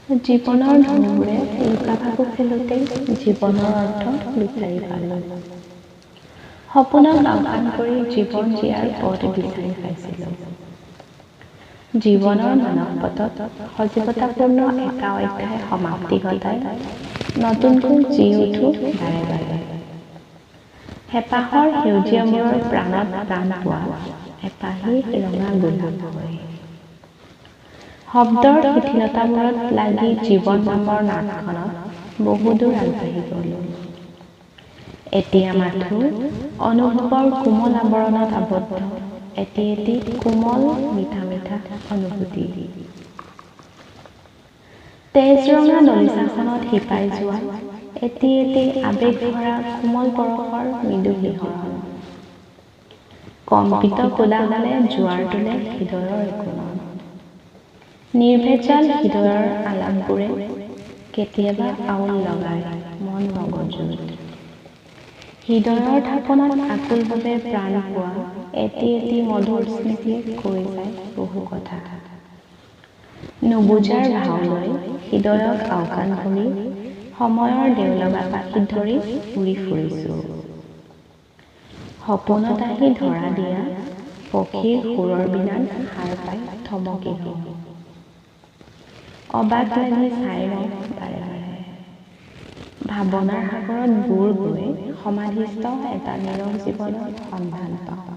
জীৱনৰ ঢৌবোৰে লুকা-ভাকু খেলোঁতেই জীৱনৰ অৰ্থ বিচাৰি পালোঁ। সপোনক আওকাণ কৰি জীৱন জীয়াৰ পথ বিচাৰি পাইছিলোঁ। জীৱনৰ মানৱ পথত সজীৱতাপূৰ্ণ এটা অধ্যায় সমাপ্তি ঘটাই নতুনকৈ জি উঠোঁ বাৰে বাৰে। হেঁপাহৰ সেউজীয়া মূৰৰ প্ৰাণত প্ৰাণ পোৱা এপাহি ৰঙা গোলাপ হৈ। শব্দৰ শিথিলতামূৰত লাগি জীৱন নামৰ নাটখনত বহুদূৰ আগবাঢ়ি গলোঁ। এতিয়া মাথো অনুভৱৰ কোমল আৱৰণত আবদ্ধ এটি এটি কোমল মিঠা মিঠা অনুভূতি। তেজৰঙা দলিচাখনত শিপাই যোৱা এটি এটি আৱেগ ভৰা কোমল পৰশৰ মৃদু শিহৰণ। কম্পিত কোলাহলে জোৱাৰ তোলে হৃদয়ৰ একোণত। নিৰ্ভেজাল হৃদয়ৰ আলাপবোৰে কেতিয়াবা আউল লগায় মন মগজুত। হৃদয়ৰ ঢাপনত আকুলভাৱে প্ৰাণ পোৱা এটি এটি মধুৰ স্মৃতিয়ে কৈ যায় বহু কথা। নুবুজাৰ ভাও লৈ হৃদয়ক আওকাণ কৰি সময়ৰ দেওলগা পাখিত ধৰি উৰি ফুৰিছোঁ। সপোনত আহি ধৰা দিয়া পক্ষীৰ সুৰৰ বীণাত সাৰ পাই থমকি ৰওঁ। অবাক লাগি চাই ৰওঁ বাৰে বাৰে। ভাৱনাৰ সাগৰত বুৰ গৈ সমাধিস্থ এটা নীৰৱ জীৱনৰ সন্ধান পাওঁ।